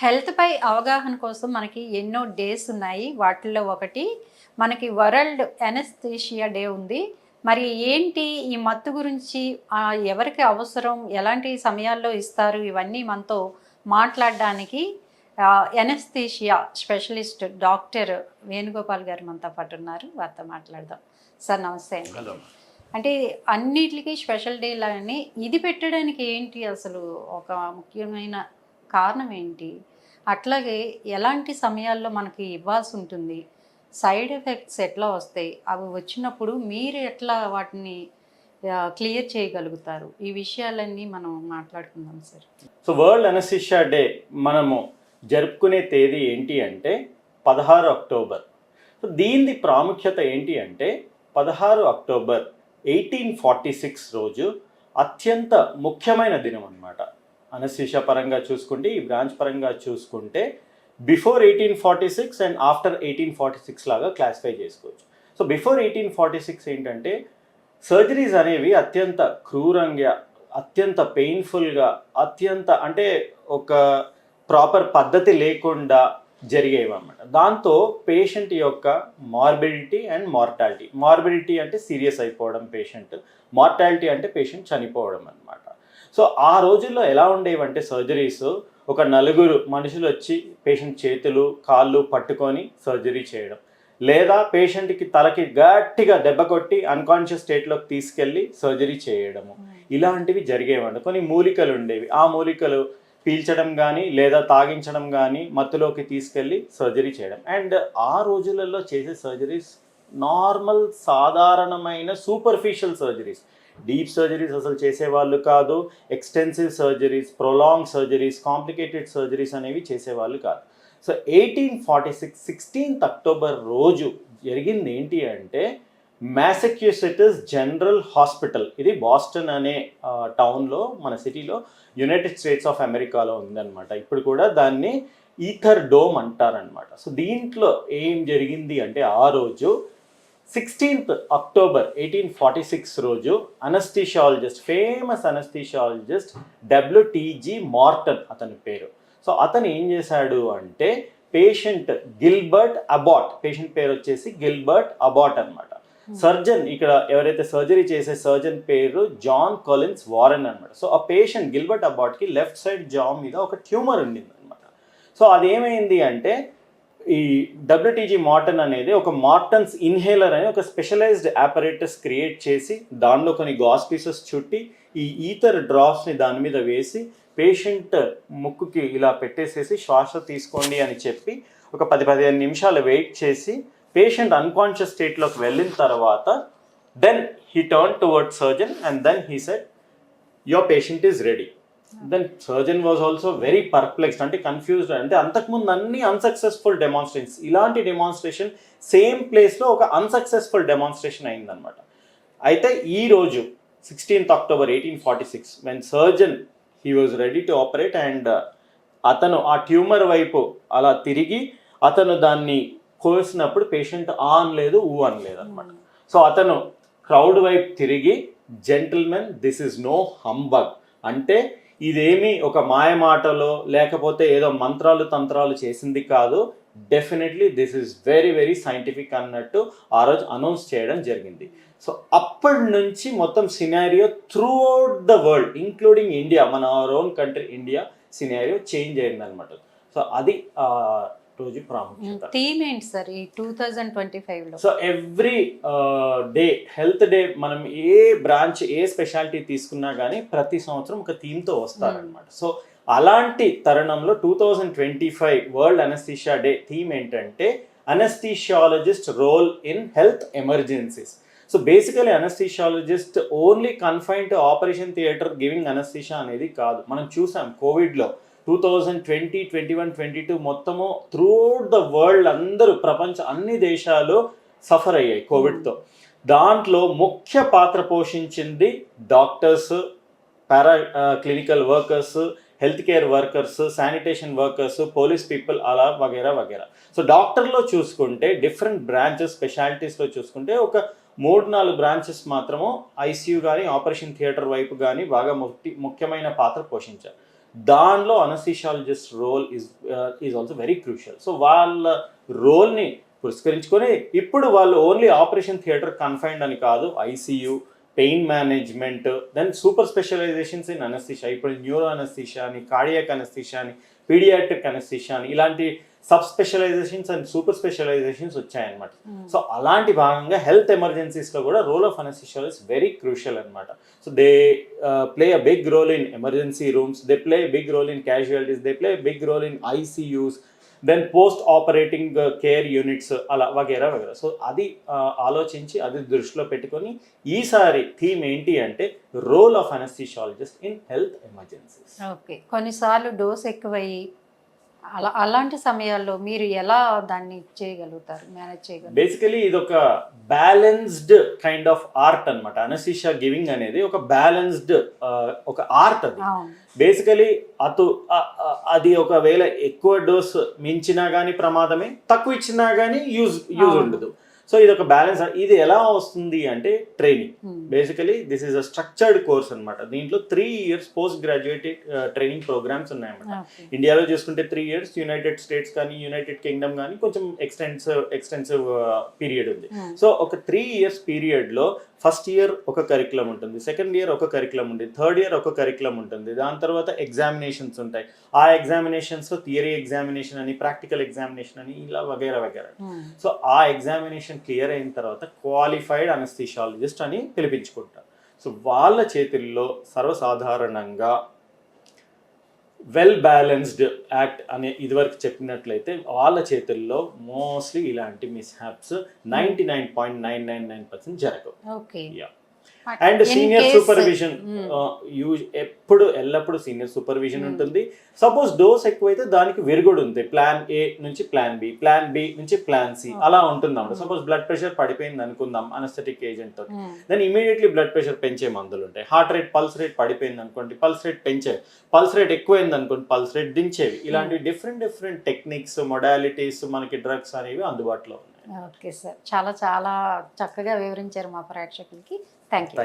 హెల్త్‌పై అవగాహన కోసం మనకి ఎన్నో డేస్ ఉన్నాయి. వాటిల్లో ఒకటి మనకి వరల్డ్ ఎనస్థీషియా డే ఉంది. మరి ఏంటి ఈ మత్తు గురించి ఎవరికి అవసరం? ఎలాంటి సమయాల్లో ఇస్తారు? ఇవన్నీ మనతో మాట్లాడడానికి ఎనస్థీషియా స్పెషలిస్ట్ డాక్టర్ వేణుగోపాల్ గారు మనతో పాటు ఉన్నారు. వారితో మాట్లాడదాం. సార్ నమస్తే అండి. హలో. అంటే అన్నిట్లికి స్పెషల్ డేలని ఇది పెట్టడానికి ఏంటి అసలు ఒక ముఖ్యమైన కారణం ఏంటి? అట్లాగే ఎలాంటి సమయాల్లో మనకి ఇవ్వాల్సి ఉంటుంది? సైడ్ ఎఫెక్ట్స్ ఎట్లా వస్తాయి? అవి వచ్చినప్పుడు మీరు ఎట్లా వాటిని క్లియర్ చేయగలుగుతారు? ఈ విషయాలన్నీ మనం మాట్లాడుకుందాం sir. So world anaesthesia day మనము జరుపుకునే తేదీ ఏంటి అంటే 16 అక్టోబర్. సో దీని ప్రాముఖ్యత ఏంటి అంటే 16 అక్టోబర్ 1846 రోజు అత్యంత ముఖ్యమైన దినం అన్నమాట. అనస్థీషియా పరంగా చూసుకుంటే, ఈ బ్రాంచ్ పరంగా చూసుకుంటే బిఫోర్ 1846 అండ్ ఆఫ్టర్ 1846 లాగా క్లాసిఫై చేసుకోవచ్చు. సో బిఫోర్ 1846 ఏంటంటే సర్జరీస్ అనేవి అత్యంత క్రూరంగా, అత్యంత పెయిన్ఫుల్గా, అత్యంత అంటే ఒక ప్రాపర్ పద్ధతి లేకుండా జరిగేవి అన్నమాట. దాంతో పేషెంట్ యొక్క మార్బిడిటీ అండ్ మార్టాలిటీ, మార్బిడిటీ అంటే సీరియస్ అయిపోవడం పేషెంట్, మార్టాలిటీ అంటే పేషెంట్ చనిపోవడం అన్నమాట. సో ఆ రోజుల్లో ఎలా ఉండేవంటే సర్జరీస్, ఒక నలుగురు మనుషులు వచ్చి పేషెంట్ చేతులు కాళ్ళు పట్టుకొని సర్జరీ చేయడం, లేదా పేషెంట్కి తలకి గట్టిగా దెబ్బ కొట్టి అన్కాన్షియస్ స్టేట్లోకి తీసుకెళ్ళి సర్జరీ చేయడము, ఇలాంటివి జరిగేవండి. కొన్ని మూలికలు ఉండేవి, ఆ మూలికలు పీల్చడం కానీ లేదా తాగించడం కానీ మత్తులోకి తీసుకెళ్ళి సర్జరీ చేయడం. అండ్ ఆ రోజులలో చేసే సర్జరీస్ నార్మల్ సాధారణమైన సూపర్ఫిషియల్ సర్జరీస్, డీప్ సర్జరీస్ అసలు చేసేవాళ్ళు కాదు. Extensive surgeries, prolong surgeries, complicated surgeries అనేవి చేసేవాళ్ళు కాదు. సో 1846 16th అక్టోబర్ రోజు జరిగింది ఏంటి అంటే మ్యాసచ్యూసెట్స్ జనరల్ హాస్పిటల్, ఇది బాస్టన్ అనే టౌన్లో, మన సిటీలో, యునైటెడ్ స్టేట్స్ ఆఫ్ అమెరికాలో ఉందన్నమాట. ఇప్పుడు కూడా దాన్ని ఈథర్ డోమ్ అంటారనమాట. సో దీంట్లో ఏం జరిగింది అంటే ఆ రోజు 16th అక్టోబర్ 1846 రోజు anaesthesiologist, famous anaesthesiologist WTG Marton అతని పేరు. సో అతను ఏం చేశాడు అంటే పేషెంట్ గిల్బర్ట్ అబాట్, పేషెంట్ పేరు వచ్చేసి గిల్బర్ట్ అబాట్ అనమాట. సర్జన్, ఇక్కడ ఎవరైతే సర్జరీ చేసే సర్జన్ పేరు జాన్ కొలిన్స్ వారెన్ అనమాట. సో ఆ పేషెంట్ గిల్బర్ట్ అబాట్కి లెఫ్ట్ సైడ్ జా మీద ఒక ట్యూమర్ ఉండింది అనమాట. సో అదేమైంది అంటే ఈ WTG మార్టన్ అనేది ఒక మార్టన్స్ ఇన్హేలర్ అని ఒక స్పెషలైజ్డ్ ఆపరేటస్ క్రియేట్ చేసి దానిలో కొన్ని గాస్ పీసెస్ చుట్టి ఈ ఈథర్ డ్రాప్స్ని దాని మీద వేసి పేషెంట్ ముక్కుకి ఇలా పెట్టేసేసి శ్వాస తీసుకోండి అని చెప్పి ఒక 10-15 నిమిషాలు వెయిట్ చేసి పేషెంట్ అన్కాన్షియస్ స్టేట్లోకి వెళ్ళిన తర్వాత then he turn towards surgeon and then he said your patient is ready. Then surgeon was also very perplexed, అంటే కన్ఫ్యూజ్డ్. అంటే అంతకుముందు అన్ని అన్సక్సెస్ఫుల్ డెమాన్స్ట్రేషన్స్, ఇలాంటి డెమాన్స్ట్రేషన్ సేమ్ ప్లేస్లో ఒక అన్సక్సెస్ఫుల్ డెమాన్స్ట్రేషన్ అయిందనమాట. అయితే ఈరోజు 16th October 1846 when surgeon he was ready to operate and అతను ఆ ట్యూమర్ వైపు అలా తిరిగి అతను దాన్ని కోసినప్పుడు పేషెంట్ ఆ అనలేదు, ఊ అనలేదు అనమాట. సో అతను క్రౌడ్ వైపు తిరిగి gentlemen this is no humbug, అంటే ఇదేమి ఒక మాయ మాటలో లేకపోతే ఏదో మంత్రాలు తంత్రాలు చేసింది కాదు, definitely this is very very scientific అన్నట్టు ఆ రోజు అనౌన్స్ చేయడం జరిగింది. సో అప్పటి నుంచి మొత్తం scenario throughout the world including India, మన our own country India, scenario change అయింది అనమాట. సో అది రోజు ప్రాముఖ్యత. థీమ్ ఏంటి సార్ ఈ 2025లో? So every day, health day, మనం ఏ బ్రాంచ్ ఏ స్పెషాలిటీ తీసుకున్నా కానీ ప్రతి సంవత్సరం ఒక థీమ్తో వస్తారనమాట. సో అలాంటి తరుణంలో 2025 వరల్డ్ అనస్థీషియా డే థీమ్ ఏంటంటే anaesthesiologist role in health emergencies. So basically anaesthesiologist only confine to operation theatre giving anaesthesia అనేది కాదు. మనం చూసాం కోవిడ్లో 2020, 21, 22 మొత్తము త్రూఅవుట్ ద వరల్డ్ అందరూ, ప్రపంచ అన్ని దేశాలు సఫర్ అయ్యాయి కోవిడ్తో. దాంట్లో ముఖ్య పాత్ర పోషించింది doctors, clinical workers, health care workers, sanitation workers, police people, అలా వగేరా వగేరా. సో డాక్టర్లో చూసుకుంటే డిఫరెంట్ బ్రాంచెస్, స్పెషాలిటీస్లో చూసుకుంటే ఒక 3-4 బ్రాంచెస్ మాత్రము ఐసీయూ కానీ ఆపరేషన్ థియేటర్ వైపు కానీ బాగా ముఖ్యమైన పాత్ర పోషించారు. దానిలో anaesthesiologist role is also very crucial. So వాళ్ళ రోల్ని పురస్కరించుకొని ఇప్పుడు వాళ్ళు ఓన్లీ ఆపరేషన్ థియేటర్ కన్ఫైన్డ్ అని కాదు, ICU, pain management, then super specialisations in anaesthesia, ఇప్పుడు న్యూరో అనస్థీషియా అని, కార్డియాక్ అనస్థీషియా అని, పీడియాట్రిక్ అనస్థీషియా అని, ఇలాంటి sub specialisations and super specialisations వచ్చాయన్నమాట. సో అలాంటి భాగంగా హెల్త్ ఎమర్జెన్సీస్లో కూడా role of anaesthesiologist very crucial అనమాట. So they play a big role in emergency rooms, they play big role in casualties, they play big role in ICUs, then post operating care units, అలా వగేరా వగేరా. So అది ఆలోచించి అది దృష్టిలో పెట్టుకొని ఈసారి theme ఏంటి అంటే role of anaesthesiologist in health emergencies. Okay, కొన్నిసార్లు డోస్ ఎక్కువయ్యి అలాంటి సమయాల్లో మీరు ఎలా దాన్ని చేయగలుగుతారు, మేనేజ్ చేయగలుగుతారు? బేసికలీ ఇది ఒక బ్యాలెన్స్డ్ కైండ్ ఆఫ్ ఆర్ట్ అనమాట. అనస్థీషియా గివింగ్ అనేది ఒక బ్యాలెన్స్డ్ ఒక ఆర్ట్. అది బేసికలీ అది ఒకవేళ ఎక్కువ డోస్ మించినా కానీ ప్రమాదమే, తక్కువ ఇచ్చినా కానీ యూజ్ ఉండదు. సో ఇది ఒక బ్యాలెన్స్. ఇది ఎలా వస్తుంది అంటే training. Basically this is a structured course అనమాట. దీంట్లో 3 years post graduate training programmes ఉన్నాయన్నమాట. ఇండియాలో చూసుకుంటే 3 years, యునైటెడ్ స్టేట్స్ కానీ యునైటెడ్ కింగ్డమ్ కానీ కొంచెం ఎక్స్టెన్సివ్ పీరియడ్ ఉంది. సో ఒక 3 years పీరియడ్లో ఫస్ట్ ఇయర్ ఒక కరికులం ఉంటుంది, సెకండ్ ఇయర్ ఒక కరికులం ఉంటుంది, థర్డ్ ఇయర్ ఒక కరికులం ఉంటుంది, దాని తర్వాత ఎగ్జామినేషన్స్ ఉంటాయి. ఆ ఎగ్జామినేషన్స్లో థియరీ ఎగ్జామినేషన్ అని, ప్రాక్టికల్ ఎగ్జామినేషన్ అని, ఇలా వగేరా వగేరా. సో ఆ ఎగ్జామినేషన్ క్లియర్ అయిన తర్వాత క్వాలిఫైడ్ అనస్థీషియాలజిస్ట్ అని పిలిపించుకుంటారు. సో వాళ్ళ చేతుల్లో సర్వసాధారణంగా వెల్ బ్యాలెన్స్డ్ యాక్ట్ అనే ఇదివరకు చెప్పినట్లయితే వాళ్ళ చేతుల్లో మోస్ట్లీ ఇలాంటి మిస్హ్యాప్స్ 99.999% జరగవు. అండ్ సీనియర్ సూపర్విజన్ ఎల్లప్పుడు సీనియర్ సూపర్విజన్ ఉంటుంది. సపోజ్ డోస్ ఎక్కువైతే దానికి విరుగుడు ఉంది, ప్లాన్ ఏ నుంచి ప్లాన్ బి, ప్లాన్ బి నుంచి ప్లాన్ సి, అలా ఉంటుందాం. సపోజ్ బ్లడ్ ప్రెషర్ పడిపోయింది అనుకుందాం అనస్థెటిక్ ఏజెంట్ తో, దెన్ ఇమీడియట్లీ బ్లడ్ ప్రెషర్ పెంచే మందులు ఉంటాయి. హార్ట్ రేట్, పల్స్ రేట్ పడిపోయింది అనుకోండి, పల్స్ రేట్ పెంచేవి. పల్స్ రేట్ ఎక్కువైంది అనుకోండి, పల్స్ రేట్ దించేవి. ఇలాంటి డిఫరెంట్ టెక్నిక్స్, మొడాలిటీస్, మనకి డ్రగ్స్ అనేవి అందుబాటులో ఉన్నాయి. ఓకే సార్, చాలా చాలా చక్కగా వివరించారు మా ప్రేక్షకులకి. Thank you.